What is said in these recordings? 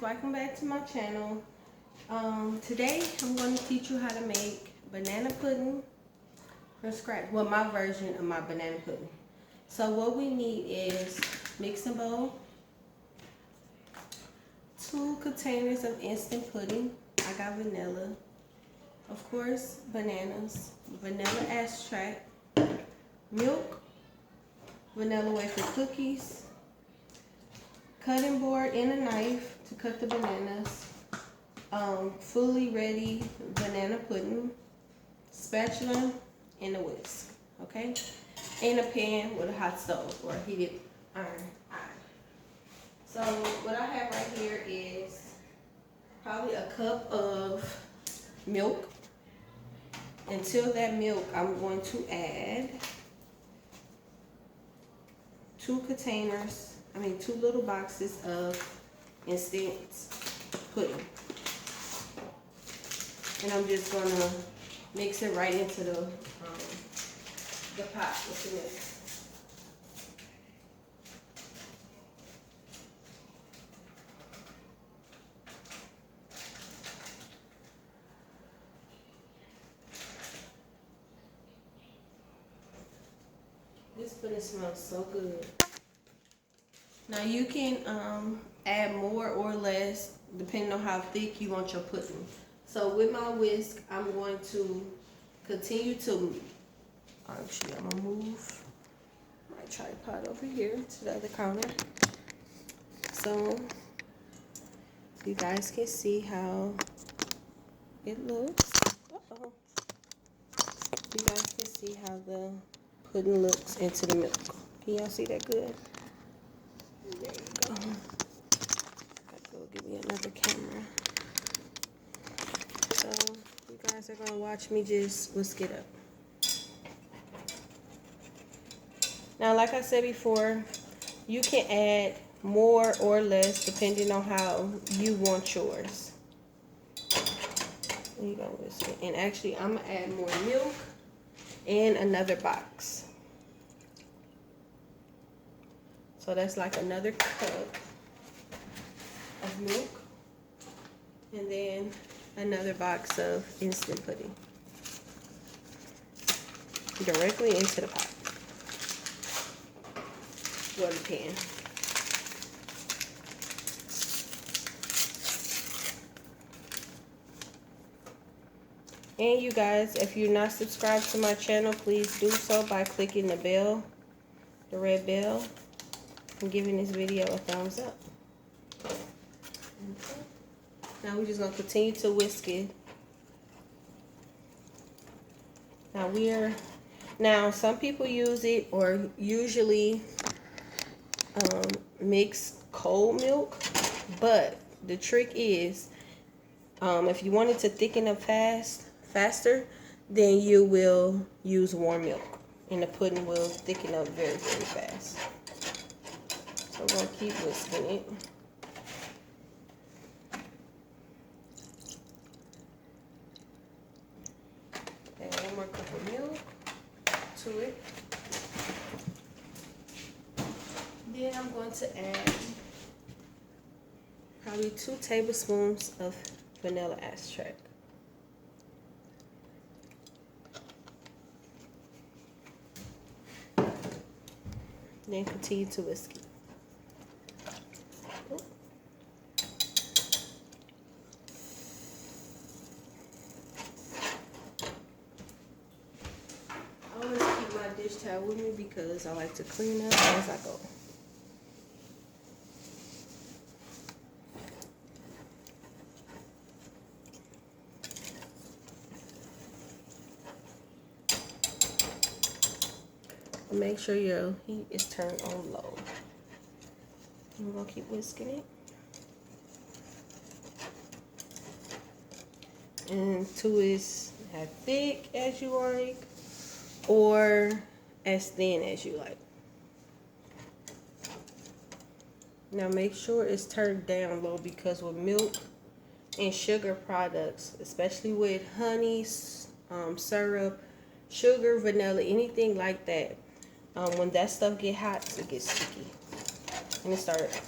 welcome back to my channel. Today I'm going to teach you how to make banana pudding from scratch. Well, my version of my banana pudding. So what we need is mixing bowl, 2 containers of instant pudding. I got vanilla, of course, bananas, vanilla extract, milk, vanilla wafer cookies, cutting board and a knife to cut the bananas, fully ready banana pudding, spatula, and a whisk, okay? And a pan with a hot stove or a heated iron. So what I have right here is probably a cup of milk. Until that milk, I'm going to add 2 little boxes of instant pudding. And I'm just gonna mix it right into the pot with the milk. This pudding smells so good. Now you can add more or less depending on how thick you want your pudding. So with my whisk, I'm going to continue to, actually I'm gonna move my tripod over here to the other counter. So you guys can see how it looks. Uh-oh. You guys can see how the pudding looks into the milk. Can y'all see that good? There you go. Gotta go get me another camera. So you guys are gonna watch me just whisk it up. Now, like I said before, you can add more or less depending on how you want yours. There you go, whisk it. And actually, I'm gonna add more milk and another box. So that's like another cup of milk. And then another box of instant pudding. Directly into the pot. Or the pan. And you guys, if you're not subscribed to my channel, please do so by clicking the bell, the red bell, and giving this video a thumbs up. Okay. Now we're just gonna continue to whisk it. Now some people use it or usually mix cold milk, but the trick is if you want it to thicken up faster, then you will use warm milk, and the pudding will thicken up very, very fast. So we're gonna keep whisking it. Add 1 more cup of milk to it. Then I'm going to add probably 2 tablespoons of vanilla extract. Then continue to whisk it. I always keep my dish towel with me because I like to clean up as I go. Make sure your heat is turned on low. And we're gonna keep whisking it. And 2 is as thick as you like or as thin as you like. Now make sure it's turned down low because with milk and sugar products, especially with honey, syrup, sugar, vanilla, anything like that, when that stuff get hot, it gets sticky. And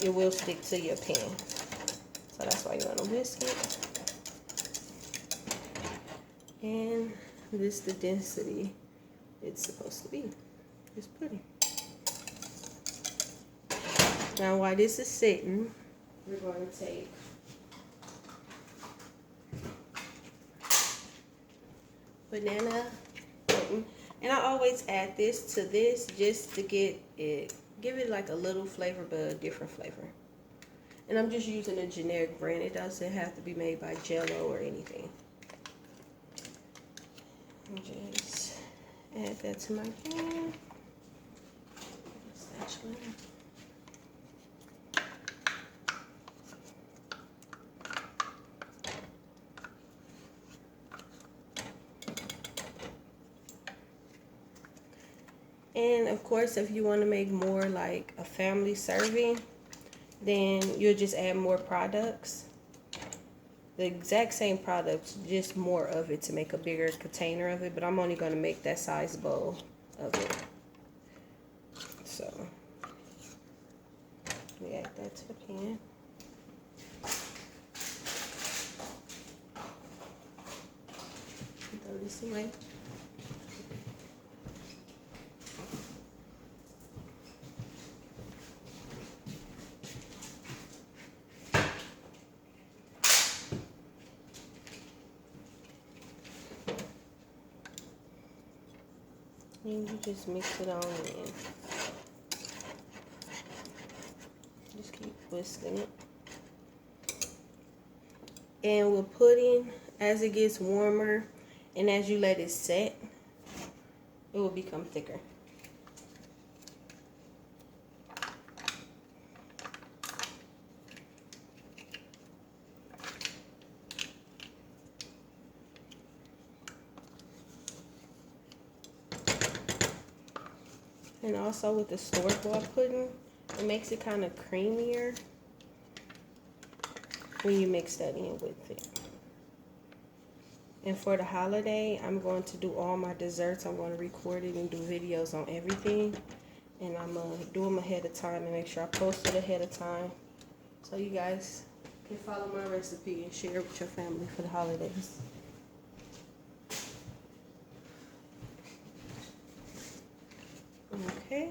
it will stick to your pan. So you're gonna whisk it. And this the density it's supposed to be. It's pretty. Now while this is sitting, we're going to take banana pudding. And I always add this to this just to get it, give it like a little flavor, but a different flavor. And I'm just using a generic brand. It doesn't have to be made by Jello or anything. Just add that to my pan. Spatula. And of course, if you want to make more like a family serving, then you'll just add more products. The exact same products, just more of it to make a bigger container of it. But I'm only going to make that size bowl of it. So, we add that to the pan. Throw this away. And you just mix it on in. Just keep whisking it. And with pudding, as it gets warmer and as you let it set, it will become thicker. And also with the store-bought pudding, it makes it kind of creamier when you mix that in with it. And for the holiday, I'm going to do all my desserts. I'm going to record it and do videos on everything. And I'm going to do them ahead of time and make sure I post it ahead of time, so you guys can follow my recipe and share it with your family for the holidays. Okay.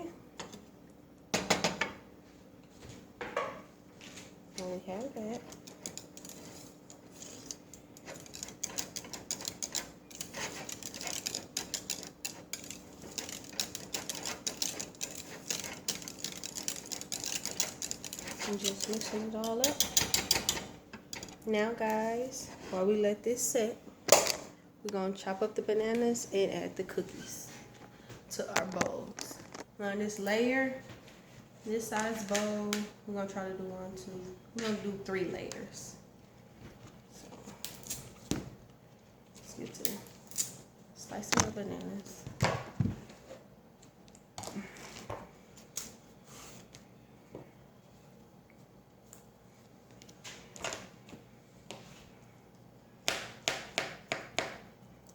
Now we have that. I'm just mixing it all up. Now guys, while we let this set, we're going to chop up the bananas and add the cookies to our bowls. Now this layer, this size bowl, we're going to try to do we're going to do 3 layers. So, let's get to slicing the bananas.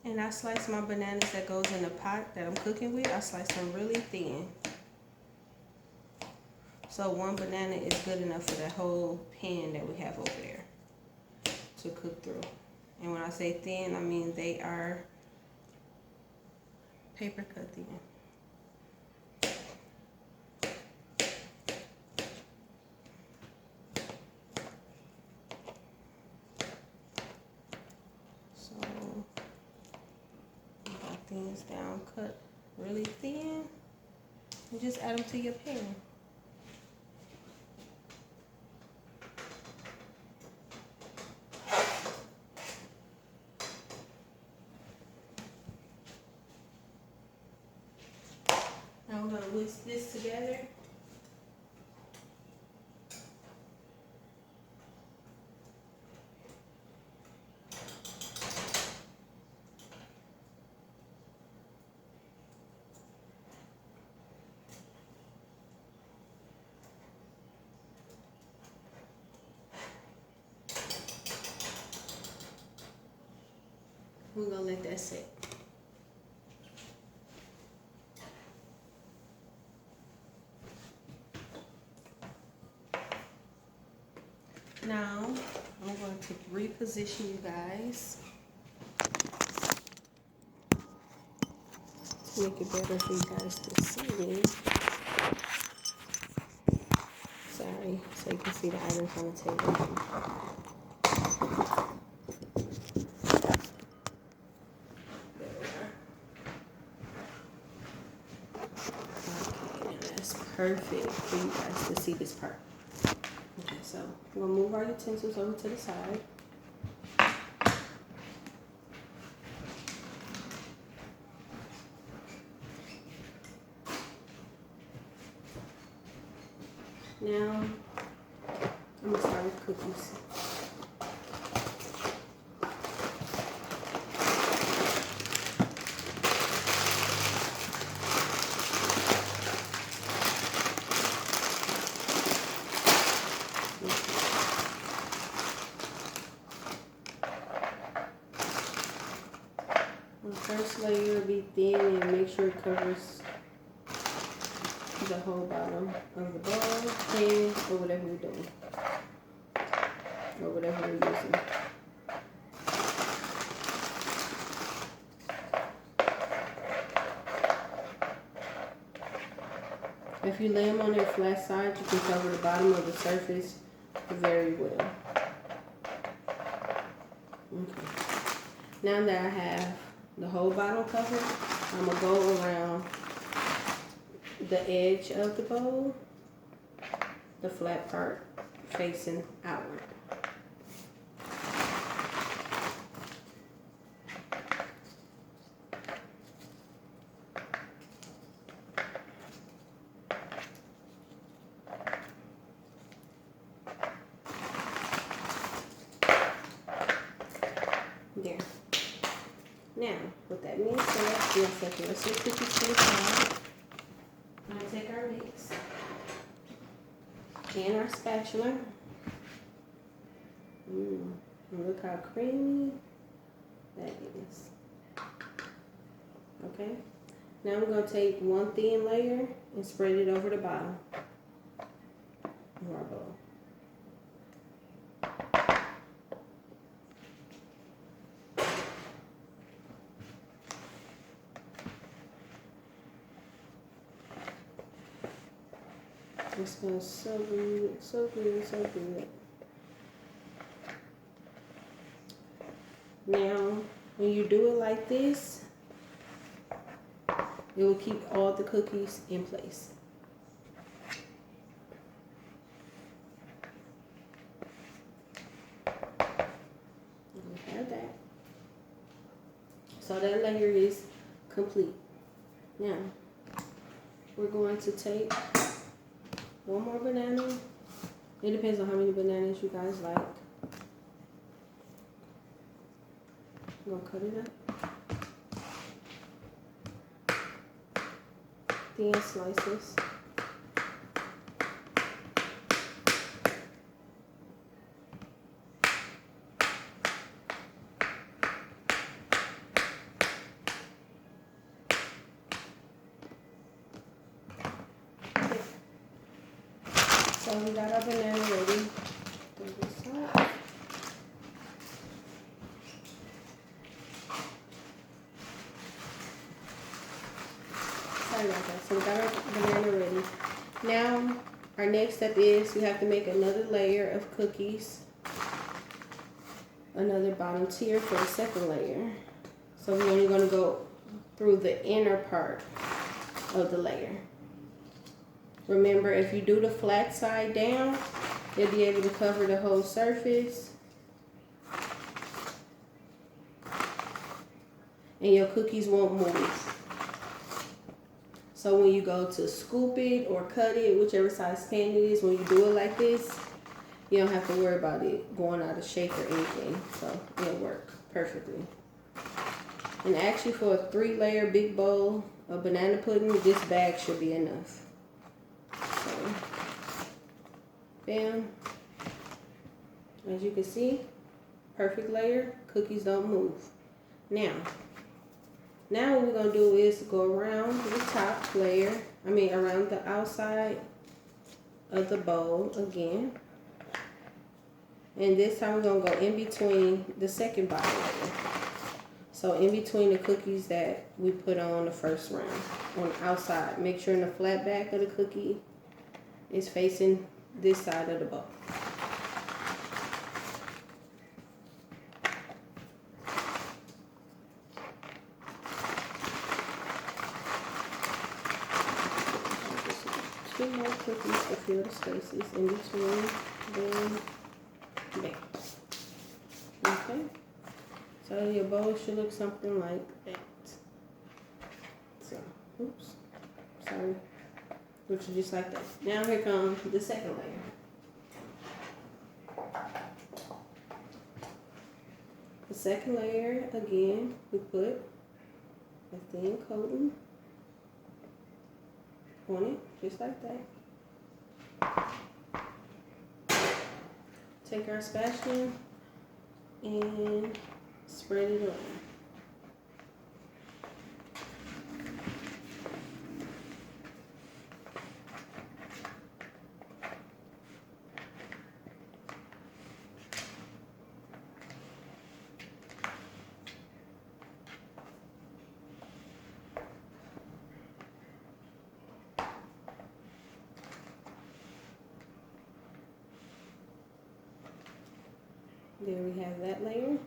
And I slice my bananas that goes in the pot that I'm cooking with. I slice them really thin. So 1 banana is good enough for that whole pan that we have over there to cook through. And when I say thin, I mean they are paper cut thin. Things down, cut really thin, and just add them to your pan. Now we're going to whisk this together. We're going to let that sit. Now, I'm going to reposition you guys to make it better for you guys to see. Sorry, so you can see the items on the table. Okay, that's perfect for you guys to see this part. Okay, so we'll move our utensils over to the side. Now, I'm gonna start with cookies. The first layer will be thin and make sure it covers the whole bottom of the bowl, pan, or whatever you're doing, or whatever you're using. If you lay them on their flat side, you can cover the bottom of the surface very well. Okay. Now that I have the whole bottom covered, I'm going to go around the edge of the bowl, the flat part facing outward. There. Now, with that being said, we'll set the rest of the cookies to the side. I'm going to take our mix and our spatula. And look how creamy that is. Okay. Now I'm going to take one thin layer and spread it over the bottom of our bowl. It smells so good, so good, so good. Now, when you do it like this, it will keep all the cookies in place. We have that. So that layer is complete. Now, we're going to take one more banana. It depends on how many bananas you guys like. I'm gonna cut it up. Thin slices. So we got our banana ready. Sorry about that. So we got our banana ready. Now, our next step is we have to make another layer of cookies. Another bottom tier for the second layer. So we're only going to go through the inner part of the layer. Remember, if you do the flat side down, you'll be able to cover the whole surface. And your cookies won't move. So when you go to scoop it or cut it, whichever size pan it is, when you do it like this, you don't have to worry about it going out of shape or anything. So it'll work perfectly. And actually for a 3-layer big bowl of banana pudding, this bag should be enough. So, bam. As you can see, perfect layer, cookies don't move. Now what we're gonna do is go around the top layer, around the outside of the bowl again. And this time we're going to go in between the second bottom layer. So in between the cookies that we put on the first round on the outside. Make sure the flat back of the cookie is facing this side of the bowl. Two more cookies to fill the spaces in between them. There. Okay. So your bowl should look something like that. So, oops. Sorry. Looks just like that. Now here comes the second layer. The second layer, again, we put a thin coating on it, just like that. Take our spatula and spread it on. There we have that layer.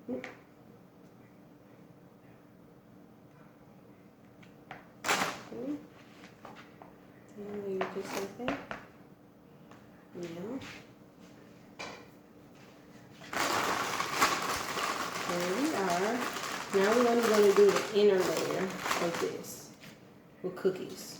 Okay. And layer just like that. Now, there we are. Now we're only going to do the inner layer of this with cookies.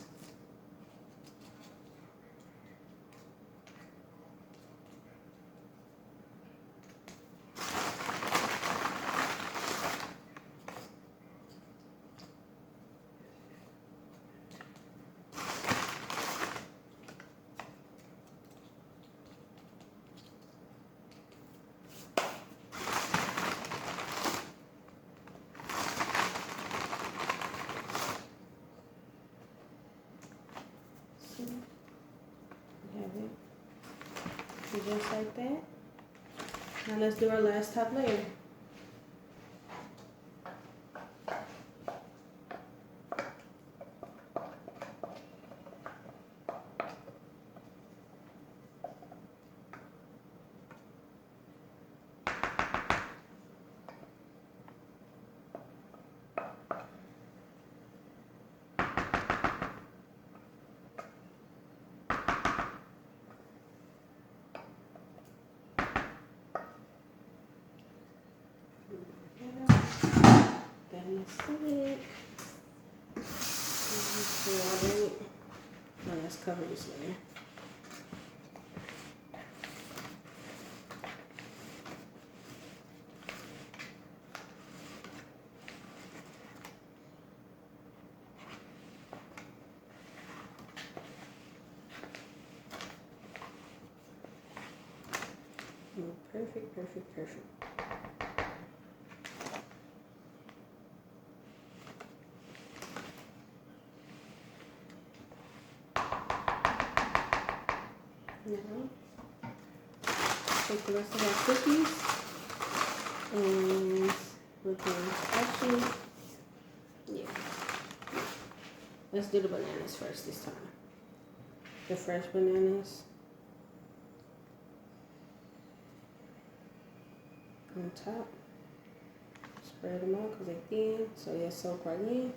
Just like that. Now let's do our last top layer. That is it. Now let's cover this layer. Perfect, perfect, perfect. Now, take the rest of our cookies and we're going to actually, yeah. Let's do the bananas first this time. The fresh bananas on top. Spread them out because they're thin, so they'll soak right in.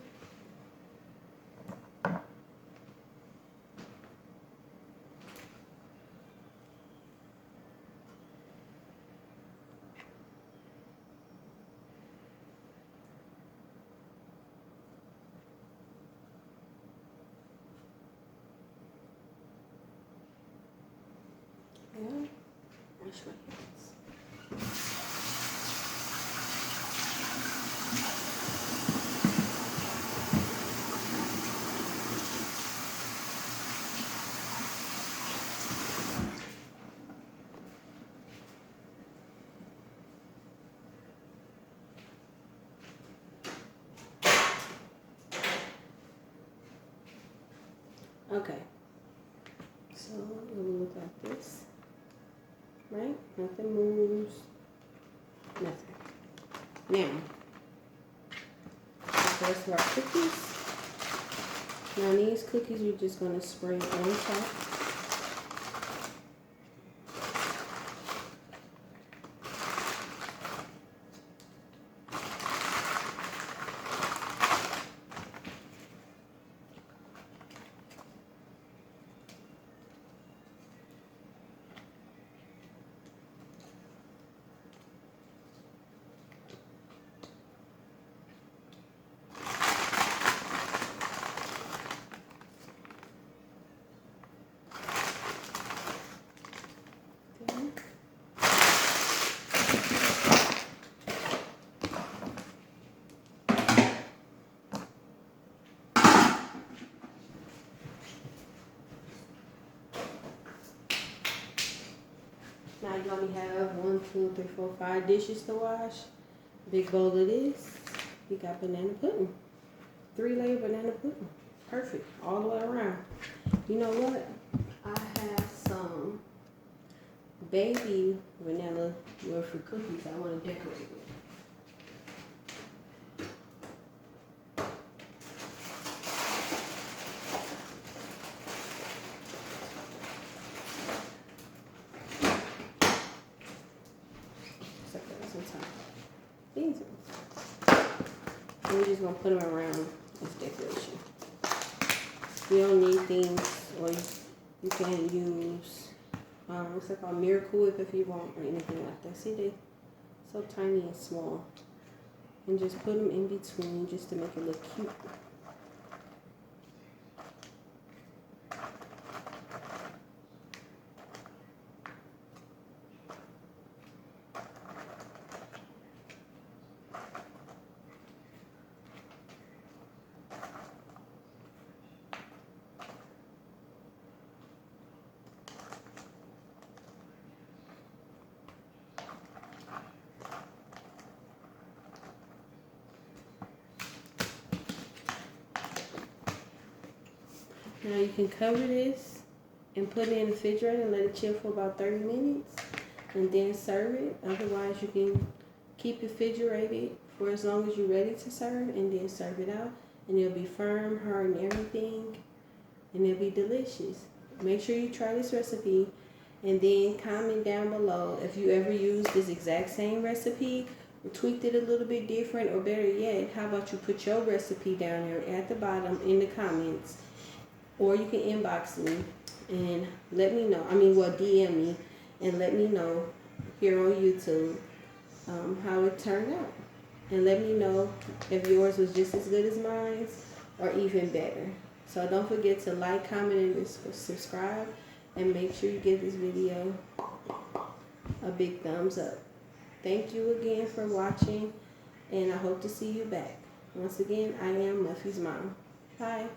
Yeah, wash my hands. Okay, so it will look like this. right? Nothing moves, nothing. Now, the rest of our cookies. Now these cookies we're just going to spray on top. Now you only have 1, 2, 3, 4, 5 dishes to wash. Big bowl of this. You got banana pudding. 3-layer banana pudding. Perfect. All the way around. You know what? I have some baby vanilla Wilford cookies I want to decorate with. These ones. And we're just going to put them around as decoration. You don't need things, or you can use, what's that called, Miracle Whip if you want, or anything like that. See, they so tiny and small. And just put them in between just to make it look cute. Now you can cover this and put it in the refrigerator and let it chill for about 30 minutes and then serve it. Otherwise, you can keep it refrigerated for as long as you're ready to serve and then serve it out. And it'll be firm, hard, and everything. And it'll be delicious. Make sure you try this recipe and then comment down below if you ever use this exact same recipe or tweaked it a little bit different, or better yet, how about you put your recipe down there at the bottom in the comments. Or you can inbox me and let me know. DM me and let me know here on YouTube how it turned out. And let me know if yours was just as good as mine or even better. So don't forget to like, comment, and subscribe. And make sure you give this video a big thumbs up. Thank you again for watching. And I hope to see you back. Once again, I am Muffys Mom. Bye.